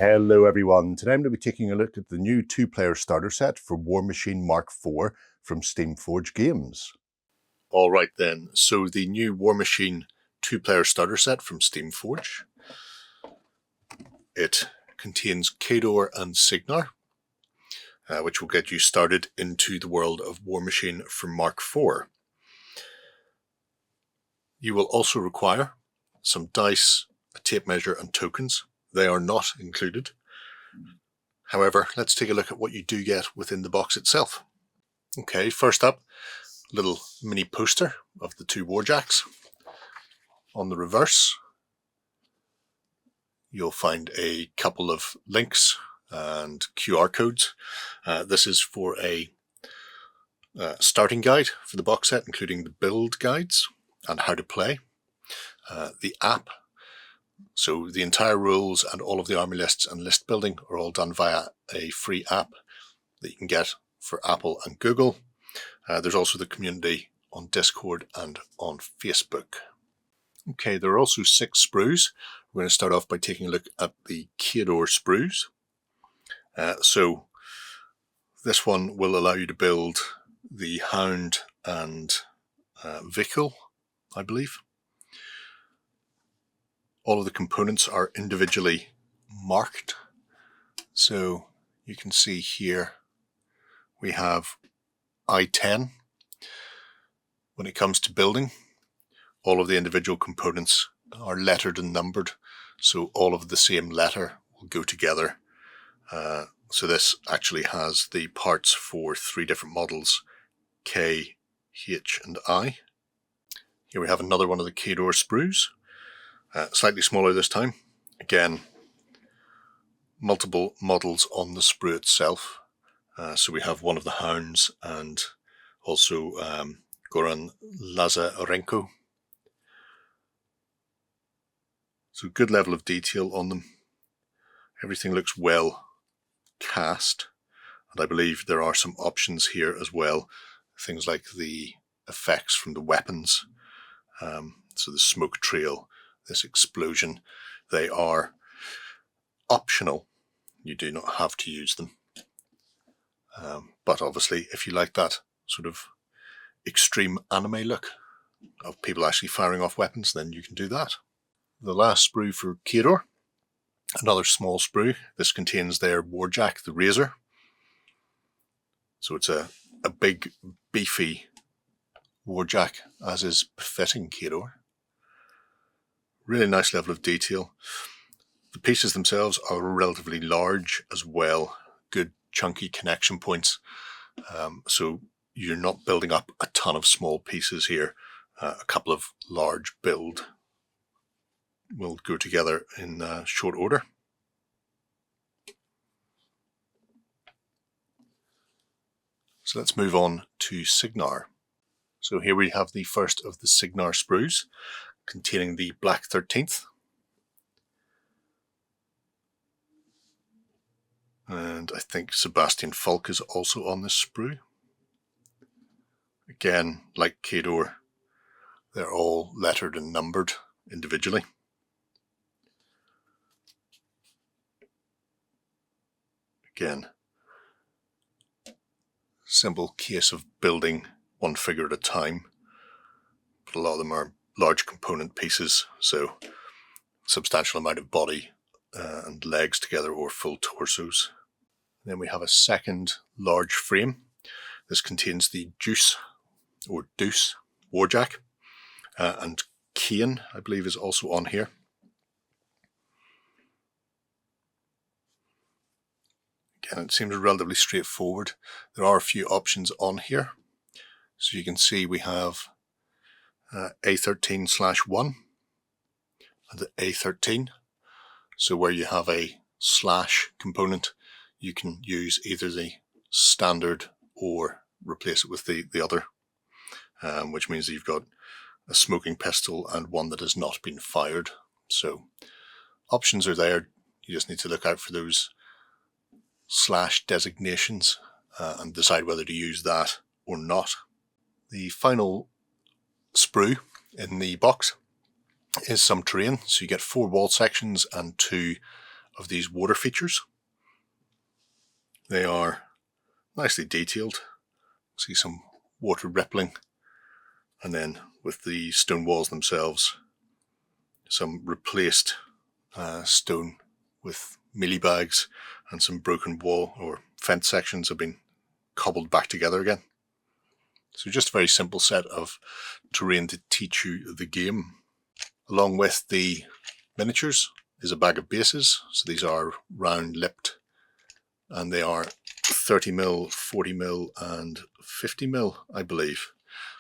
Hello everyone, today I'm going to be taking a look at the new 2-player starter set for Warmachine Mark IV from Steamforged Games. Alright then, so the new Warmachine 2-player starter set from Steamforged. It contains Khador and Cygnar, which will get you started into the world of Warmachine for Mark IV. You will also require some dice, a tape measure and tokens. They are not included. However, let's take a look at what you do get within the box itself. Okay, first up, a little mini poster of the 2 Warjacks. On the reverse, you'll find a couple of links and QR codes. This is for a starting guide for the box set, including the build guides and how to play. The app. So the entire rules and all of the army lists and list building are all done via a free app that you can get for Apple and Google. There's also the community on Discord and on Facebook. Okay, there are also 6 sprues. We're going to start off by taking a look at the Khador sprues. So this one will allow you to build the Hound and Jackal, I believe. All of the components are individually marked. So you can see here we have I-10. When it comes to building, all of the individual components are lettered and numbered, so all of the same letter will go together. So this actually has the parts for 3 different models, K, H and I. Here we have another one of the Khador sprues. Slightly smaller this time. Again, multiple models on the sprue itself. So we have one of the Hounds and also Goran Lazarenko. So good level of detail on them. Everything looks well cast. And I believe there are some options here as well. Things like the effects from the weapons. So the smoke trail, this explosion, they are optional. You do not have to use them. But obviously, if you like that sort of extreme anime look of people actually firing off weapons, then you can do that. The last sprue for Khador, another small sprue. This contains their Warjack, the Razor. So it's a big, beefy Warjack, as is befitting Khador. Really nice level of detail. The pieces themselves are relatively large as well. Good chunky connection points. So you're not building up a ton of small pieces here. A couple of large build will go together in short order. So let's move on to Cygnar. So here we have the first of the Cygnar sprues, containing the Black 13th. And I think Sebastian Falk is also on this sprue. Again, like Khador, they're all lettered and numbered individually. Again, simple case of building one figure at a time, but a lot of them are large component pieces, so substantial amount of body and legs together or full torsos. Then we have a second large frame. This contains the Deuce Warjack, and Kane, I believe, is also on here. Again, it seems relatively straightforward. There are a few options on here. So you can see we have A13/1 and the A13. So where you have a slash component, you can use either the standard or replace it with the other, which means that you've got a smoking pistol and one that has not been fired. So options are there. You just need to look out for those slash designations and decide whether to use that or not. The final sprue in the box is some terrain. So you get 4 wall sections and 2 of these water features. They are nicely detailed. See some water rippling, and then with the stone walls themselves, some replaced stone with mealie bags, and some broken wall or fence sections have been cobbled back together again. So just a very simple set of terrain to teach you the game. Along with the miniatures is a bag of bases. So these are round lipped, and they are 30mm, 40mm and 50mm, I believe.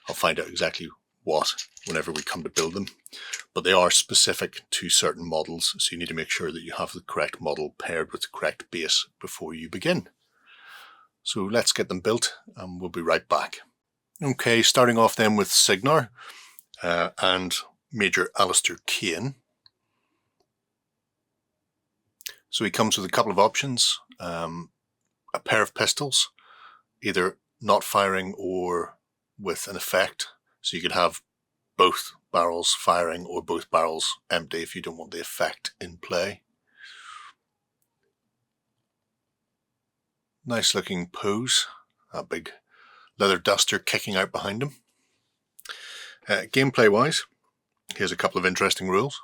I'll find out exactly what whenever we come to build them, but they are specific to certain models, so you need to make sure that you have the correct model paired with the correct base before you begin. So let's get them built and we'll be right back. Okay, starting off then with Cygnar and Major Alistair Kane. So he comes with a couple of options. A pair of pistols, either not firing or with an effect. So you could have both barrels firing or both barrels empty if you don't want the effect in play. Nice looking pose, that big leather duster kicking out behind him. Gameplay wise, here's a couple of interesting rules.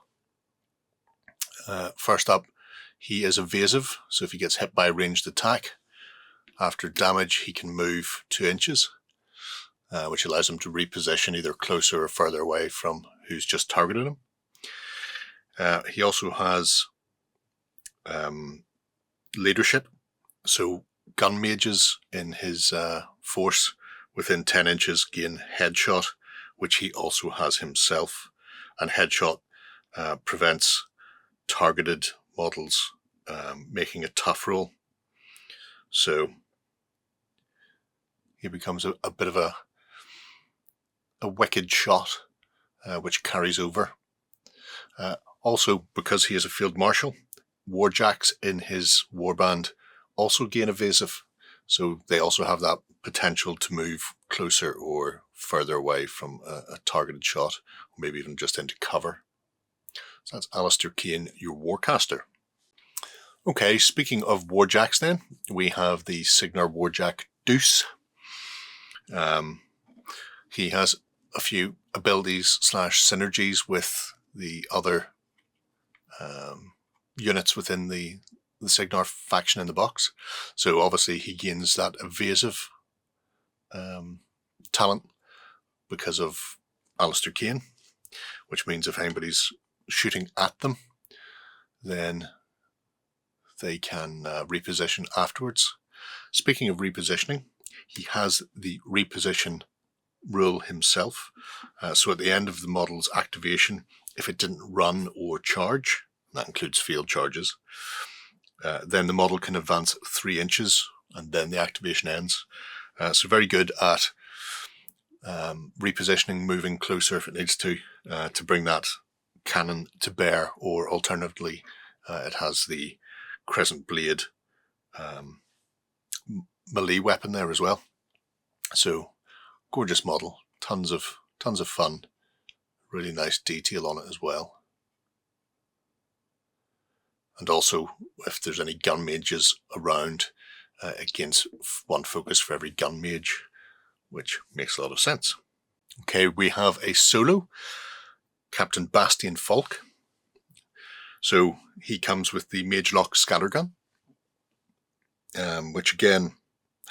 First up, he is evasive, so if he gets hit by a ranged attack, after damage he can move 2 inches, which allows him to reposition either closer or further away from who's just targeted him. He also has leadership, so gun mages in his force within 10 inches gain headshot, which he also has himself, and headshot prevents targeted models making a tough roll. So he becomes a bit of a wicked shot, which carries over. Also, because he is a field marshal, Warjacks in his warband also gain evasive, so they also have that potential to move closer or further away from a targeted shot, or maybe even just into cover. So that's Alistair Kane, your Warcaster. Okay, speaking of Warjacks then, we have the Cygnar Warjack Deuce. He has a few abilities / synergies with the other units within the Cygnar faction in the box. So obviously he gains that evasive talent because of Alistair Kane, which means if anybody's shooting at them, then they can reposition afterwards. Speaking of repositioning, he has the reposition rule himself. So at the end of the model's activation, if it didn't run or charge, that includes field charges, then the model can advance 3 inches and then the activation ends. So very good at repositioning, moving closer if it needs to bring that cannon to bear, or alternatively it has the crescent blade melee weapon there as well. So gorgeous model, tons of fun, really nice detail on it as well. And also, if there's any gun mages around, it gains 1 focus for every gun mage, which makes a lot of sense. Okay, we have a solo, Captain Bastian Falk. So he comes with the Mage Lock Scattergun, which again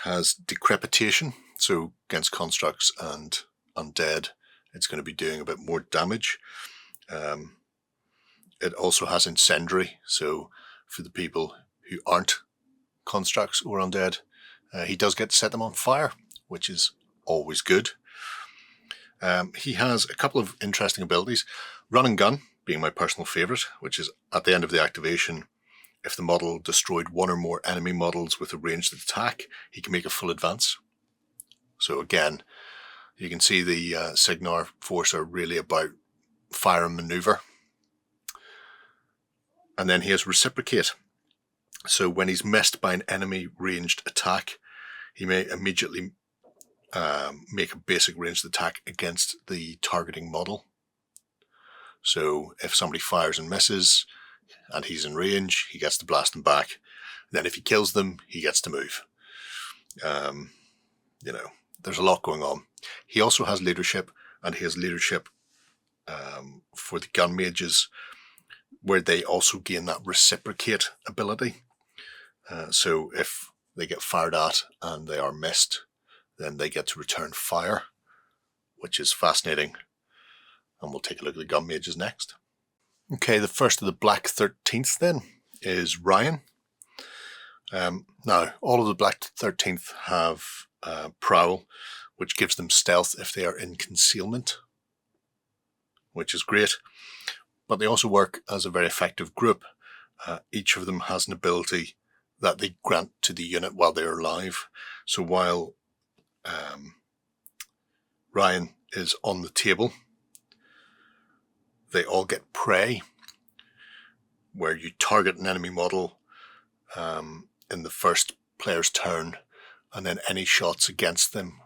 has Decrepitation. So against constructs and undead, it's going to be doing a bit more damage. It also has Incendiary, so for the people who aren't constructs or undead, he does get to set them on fire, which is always good. He has a couple of interesting abilities. Run and Gun being my personal favourite, which is at the end of the activation, if the model destroyed 1 or more enemy models with a ranged attack, he can make a full advance. So again, you can see the Cygnar force are really about fire and manoeuvre. And then he has Reciprocate. So when he's missed by an enemy ranged attack, he may immediately make a basic ranged attack against the targeting model. So if somebody fires and misses, and he's in range, he gets to blast them back. Then if he kills them, he gets to move. You know, there's a lot going on. He also has leadership, and he has leadership for the gun mages, where they also gain that reciprocate ability. So if they get fired at and they are missed, then they get to return fire, which is fascinating. And we'll take a look at the gun mages next. Okay, the first of the Black 13th then is Ryan. Now, all of the Black 13th have Prowl, which gives them stealth if they are in concealment, which is great. But they also work as a very effective group. Each of them has an ability that they grant to the unit while they're alive. So while Ryan is on the table, they all get prey, where you target an enemy model in the first player's turn, and then any shots against them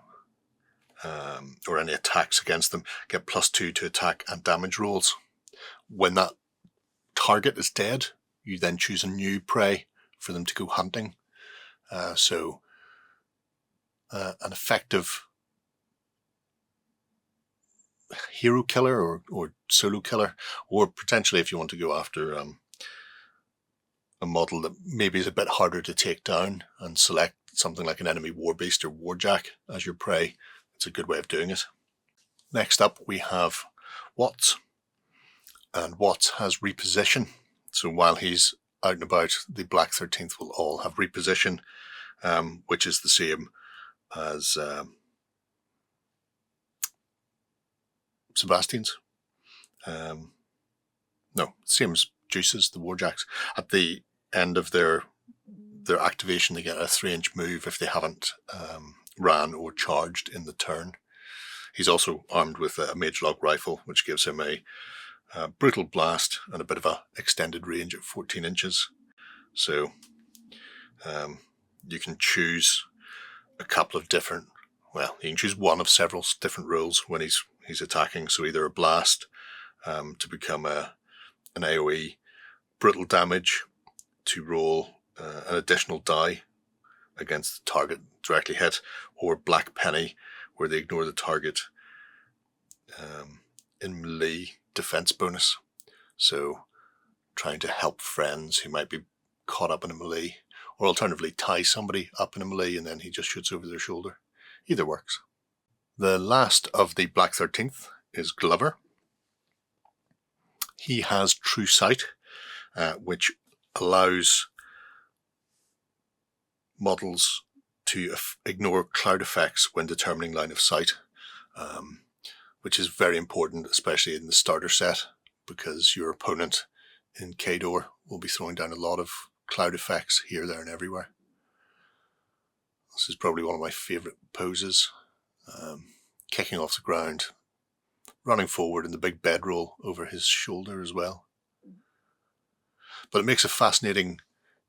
or any attacks against them get +2 to attack and damage rolls. When that target is dead, you then choose a new prey for them to go hunting. So an effective hero killer or solo killer, or potentially if you want to go after a model that maybe is a bit harder to take down and select something like an enemy warbeast or warjack as your prey. It's a good way of doing it. Next up we have Watts, and Watts has reposition. So while he's out and about, the Black 13th will all have reposition, which is the same as Sebastian's. No, same as Juice's, the Warjacks. At the end of their activation, they get a 3-inch move if they haven't ran or charged in the turn. He's also armed with a mage-lock rifle, which gives him a brutal blast and a bit of a extended range at 14 inches. So you can choose a couple of different, well, you can choose one of several different rules when he's attacking. So either a blast to become an AoE, brutal damage to roll an additional die against the target directly hit, or Black Penny, where they ignore the target in melee defense bonus. So trying to help friends who might be caught up in a melee, or alternatively tie somebody up in a melee and then he just shoots over their shoulder. Either works. The last of the Black 13th is Glover. He has True Sight, which allows models to ignore cloud effects when determining line of sight, which is very important, especially in the starter set, because your opponent in Khador will be throwing down a lot of cloud effects here, there, and everywhere. This is probably one of my favourite poses. Kicking off the ground, running forward in the big bedroll over his shoulder as well. But it makes a fascinating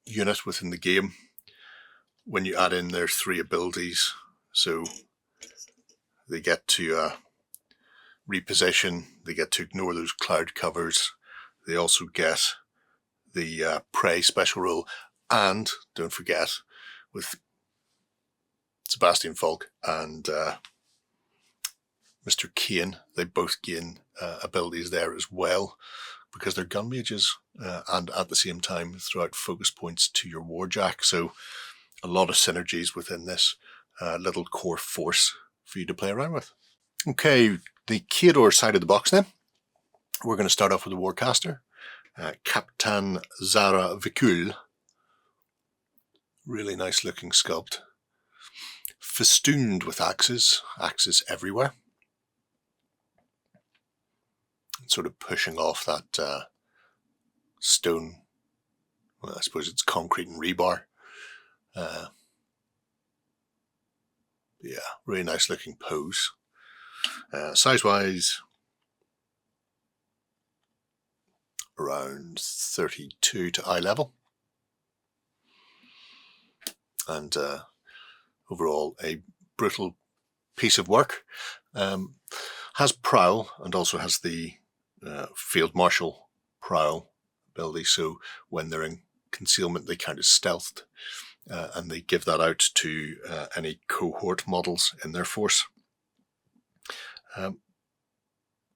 unit within the game when you add in their 3 abilities. So they get to reposition, they get to ignore those cloud covers, they also get the prey special rule, and don't forget, with Sebastian Falk and Mr. Kane, they both gain abilities there as well, because they're gun mages, and at the same time throw out focus points to your Warjack. So a lot of synergies within this little core force for you to play around with. Okay, the Khador side of the box then. We're going to start off with the Warcaster, Captain Zara Vikul. Really nice looking sculpt. Festooned with axes everywhere. Sort of pushing off that stone, well, I suppose it's concrete and rebar. Yeah, really nice looking pose. Size-wise, around 32 to eye level. And overall, a brutal piece of work. Has Prowl, and also has the Field Marshal Prowl ability, so when they're in concealment they count as stealthed, and they give that out to any cohort models in their force.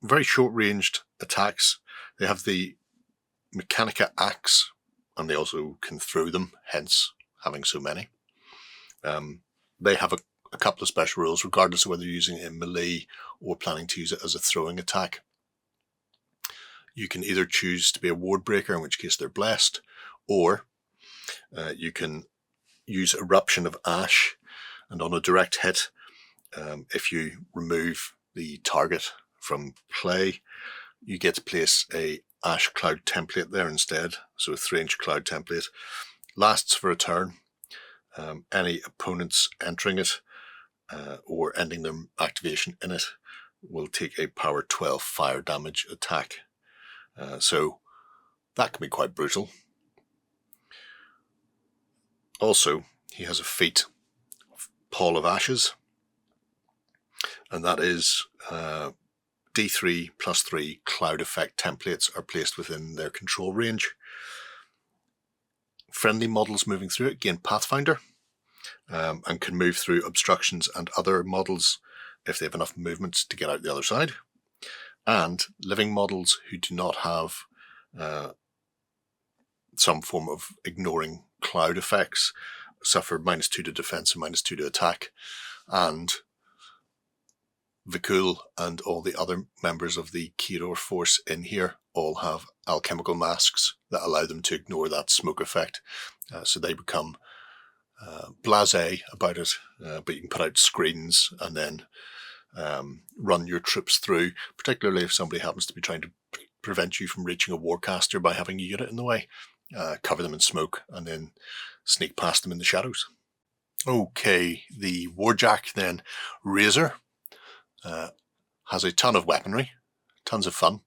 Very short-ranged attacks. They have the Mechanica Axe, and they also can throw them, hence having so many. They have a couple of special rules, regardless of whether you're using it in melee or planning to use it as a throwing attack. You can either choose to be a ward breaker, in which case they're blessed, or you can use Eruption of Ash, and on a direct hit, if you remove the target from play, you get to place a Ash Cloud template there instead, so a 3-inch cloud template. Lasts for a turn. Any opponents entering it or ending their activation in it will take a power 12 fire damage attack. So that can be quite brutal. Also, he has a feat, Pall of Ashes, and that is D3 plus 3 cloud effect templates are placed within their control range. Friendly models moving through it gain Pathfinder, and can move through obstructions and other models if they have enough movement to get out the other side. And living models who do not have some form of ignoring cloud effects suffer -2 to defense and -2 to attack. And Vikul and all the other members of the Khador force in here all have alchemical masks that allow them to ignore that smoke effect. So they become blasé about it, but you can put out screens and then run your troops through, particularly if somebody happens to be trying to prevent you from reaching a Warcaster by having a unit in the way. Cover them in smoke and then sneak past them in the shadows. Okay, the Warjack then, Razor, has a ton of weaponry, tons of fun.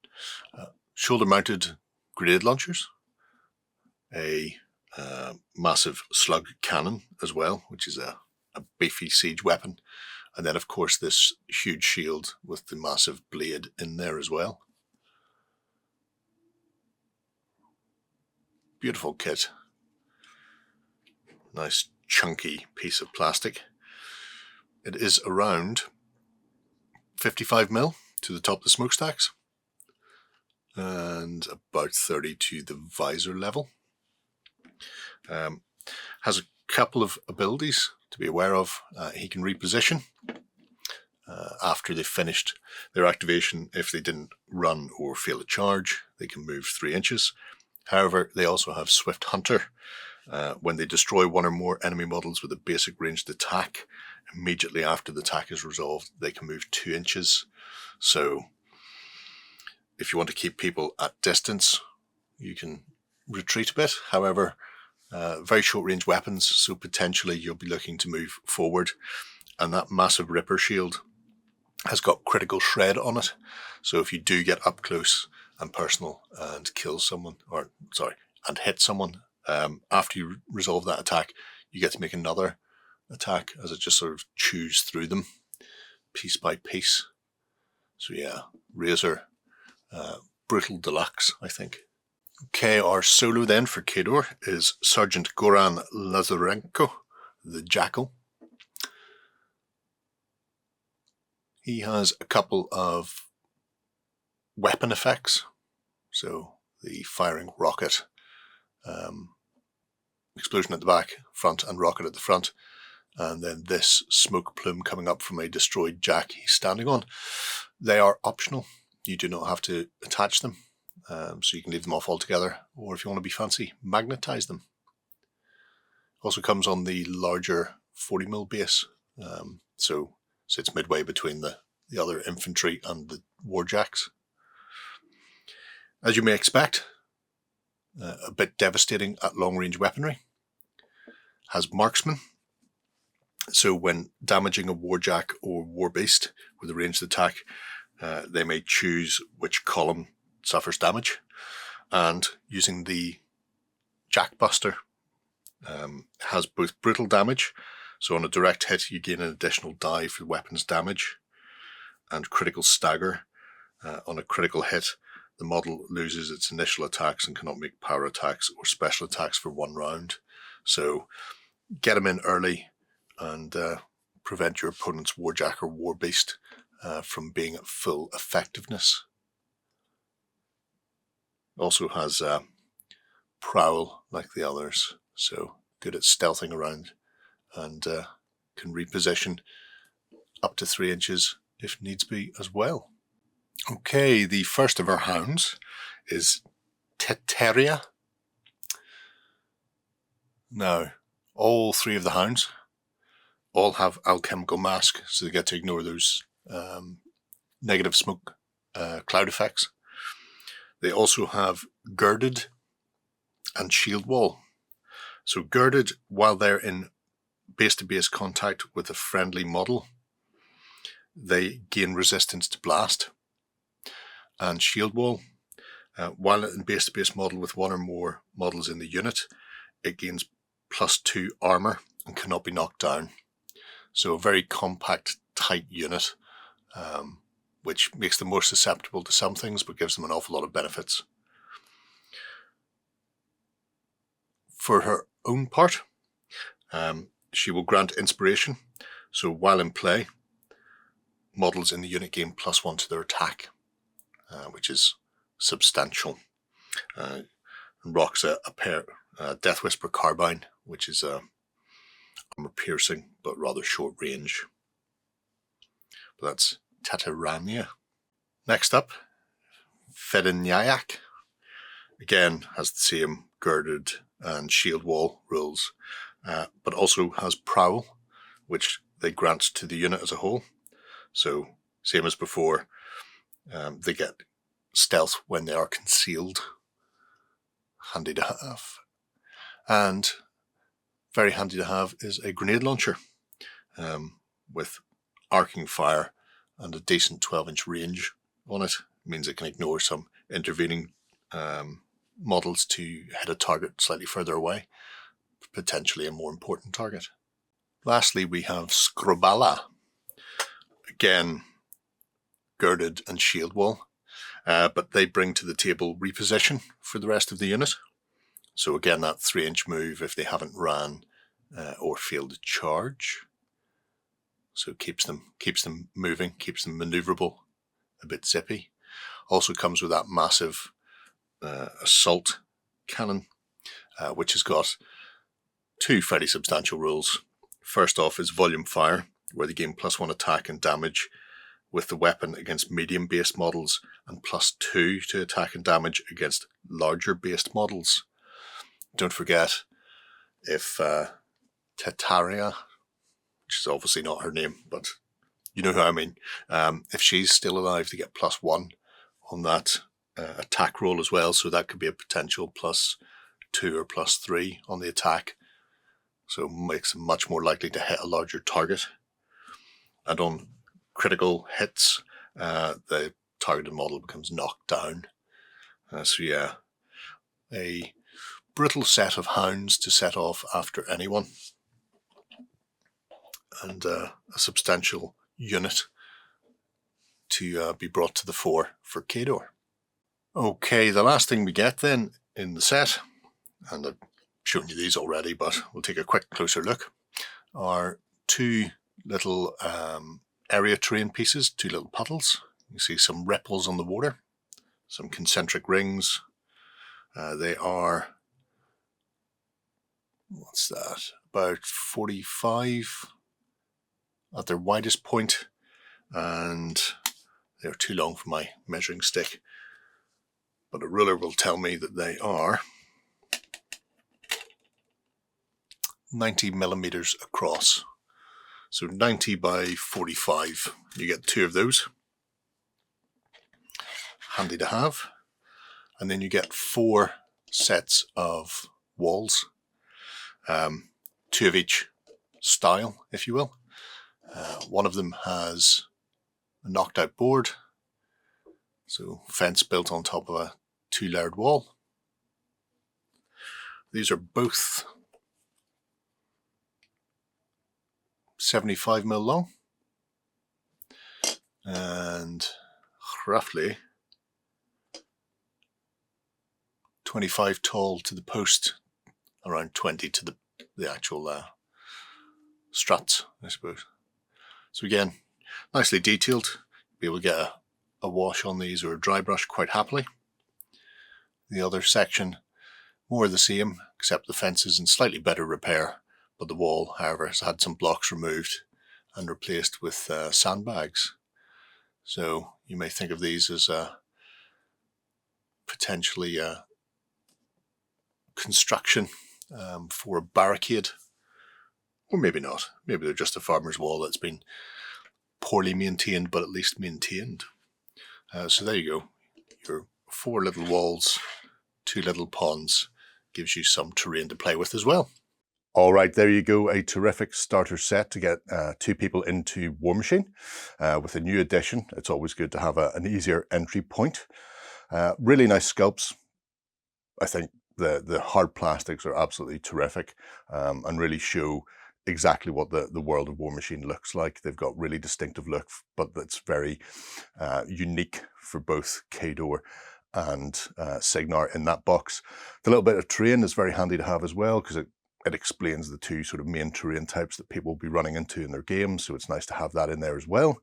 Shoulder-mounted grenade launchers, a massive slug cannon as well, which is a beefy siege weapon, and then of course this huge shield with the massive blade in there as well. Beautiful kit. Nice chunky piece of plastic. It is around 55mm to the top of the smokestacks and about 30 to the visor level. Has a couple of abilities to be aware of. He can reposition after they've finished their activation. If they didn't run or fail a charge, they can move 3 inches. However, they also have Swift Hunter. When they destroy one or more enemy models with a basic ranged attack, immediately after the attack is resolved, they can move 2 inches. So if you want to keep people at distance, you can retreat a bit. However, very short range weapons, so potentially you'll be looking to move forward. And that massive Ripper shield has got critical shred on it. So if you do get up close and personal and kill someone, and hit someone, after you resolve that attack, you get to make another attack as it just sort of chews through them piece by piece. So yeah, Razor, brutal deluxe, I think. Okay, our solo then for Khador is Sergeant Goran Lazarenko, the Jackal. He has a couple of weapon effects, so the firing rocket, explosion at the back, front, and rocket at the front, and then this smoke plume coming up from a destroyed jack he's standing on. They are optional. You do not have to attach them, so you can leave them off altogether, or if you want to be fancy, magnetize them. Also comes on the larger 40mm base, so sits midway between the other infantry and the Warjacks. As you may expect, a bit devastating at long-range weaponry. Has Marksman, so when damaging a Warjack or Warbeast with a ranged attack, they may choose which column suffers damage, and using the Jackbuster, has both brutal damage, so on a direct hit you gain an additional die for weapons damage, and critical stagger. On a critical hit, the model loses its initial attacks and cannot make power attacks or special attacks for 1 round. So get them in early and prevent your opponent's Warjack or Warbeast from being at full effectiveness. Also has Prowl like the others, so good at stealthing around and can reposition up to 3 inches if needs be as well. Okay, the first of our hounds is Teteria. Now, all 3 of the hounds all have alchemical mask, so they get to ignore those negative smoke cloud effects. They also have girded and shield wall. So girded, while they're in base-to-base contact with a friendly model, they gain resistance to blast. And shield wall, while in base-to-base model with 1 or more models in the unit, it gains +2 armor and cannot be knocked down. So a very compact, tight unit, which makes them more susceptible to some things, but gives them an awful lot of benefits. For her own part, she will grant inspiration. So while in play, models in the unit gain +1 to their attack, which is substantial. And rocks a pair Death Whisper Carbine, which is armor piercing but rather short range. But that's Teterania. Next up, Fedinyayak. Again, has the same girded and shield wall rules, but also has Prowl, which they grant to the unit as a whole. So, same as before, they get stealth when they are concealed. Handy to have. And very handy to have is a grenade launcher with arcing fire and a decent 12-inch range on it. It means it can ignore some intervening models to hit a target slightly further away, potentially a more important target. Lastly, we have Scrobala. Again, girded and shield wall, but they bring to the table reposition for the rest of the unit. So again, that 3-inch move if they haven't ran or failed to charge. So it keeps them moving, keeps them maneuverable, a bit zippy. Also comes with that massive assault cannon, which has got 2 fairly substantial rules. First off is volume fire, where they gain +1 attack and damage with the weapon against medium-based models and +2 to attack and damage against larger-based models. Don't forget, if Tetaria, which is obviously not her name, but you know who I mean, if she's still alive, they get +1 on that attack roll as well, so that could be a potential +2 or +3 on the attack. So it makes them much more likely to hit a larger target. And on critical hits, the targeted model becomes knocked down. So yeah, a brutal set of hounds to set off after anyone. And a substantial unit to be brought to the fore for Khador. Okay, the last thing we get then in the set, and I've shown you these already, but we'll take a quick closer look, are 2 little area terrain pieces, 2 little puddles. You see some ripples on the water, some concentric rings. They are, what's that, about 45 at their widest point, and they're too long for my measuring stick, but a ruler will tell me that they are 90 millimeters across. So 90 by 45. You get 2 of those. Handy to have. And then you get 4 sets of walls. 2 of each style, if you will. One of them has a knocked out board. So fence built on top of a 2-layered wall. These are both 75mm long and roughly 25 tall to the post, around 20 to the actual struts, I suppose. So again, nicely detailed. Be able to get a wash on these or a dry brush quite happily. The other section, more of the same, except the fence is in slightly better repair, but the wall, however, has had some blocks removed and replaced with sandbags. So you may think of these as potentially construction for a barricade, or maybe not. Maybe they're just a farmer's wall that's been poorly maintained, but at least maintained. So there you go. Your 4 little walls, 2 little ponds, gives you some terrain to play with as well. All right, there you go. A terrific starter set to get 2 people into Warmachine. With a new edition, it's always good to have an easier entry point. Really nice sculpts. I think the hard plastics are absolutely terrific and really show exactly what the world of Warmachine looks like. They've got really distinctive look, but that's very unique for both Khador and Cygnar in that box. The little bit of terrain is very handy to have as well, because it explains the 2 sort of main terrain types that people will be running into in their games, so it's nice to have that in there as well.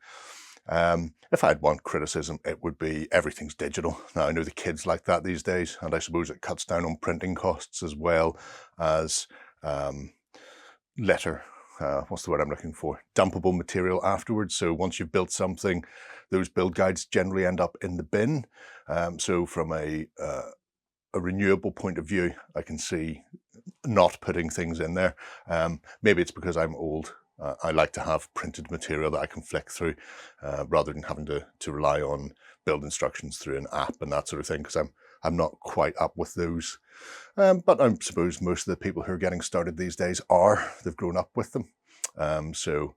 If I had one criticism, it would be everything's digital. Now, I know the kids like that these days, and I suppose it cuts down on printing costs as well as what's the word I'm looking for? Dumpable material afterwards. So once you've built something, those build guides generally end up in the bin. So from a renewable point of view, I can see not putting things in there. Maybe it's because I'm old. I like to have printed material that I can flick through rather than having to rely on build instructions through an app and that sort of thing, because I'm not quite up with those. But I suppose most of the people who are getting started these days they've grown up with them. So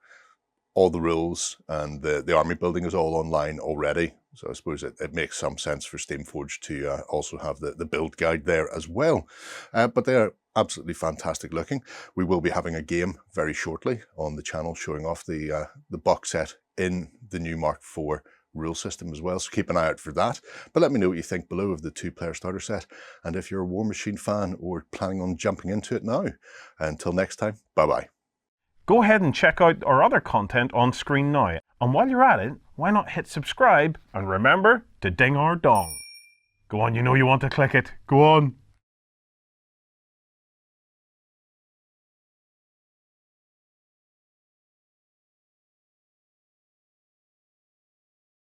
all the rules and the army building is all online already. So I suppose it makes some sense for Steamforged to also have the build guide there as well. But they are absolutely fantastic looking. We will be having a game very shortly on the channel showing off the box set in the new Mark IV rule system as well, so keep an eye out for that. But let me know what you think below of the 2-player starter set, and if you're a Warmachine fan or planning on jumping into it now. Until next time, bye-bye. Go ahead and check out our other content on screen now, and while you're at it, why not hit subscribe, and remember to ding our dong. Go on, you know you want to click it, go on.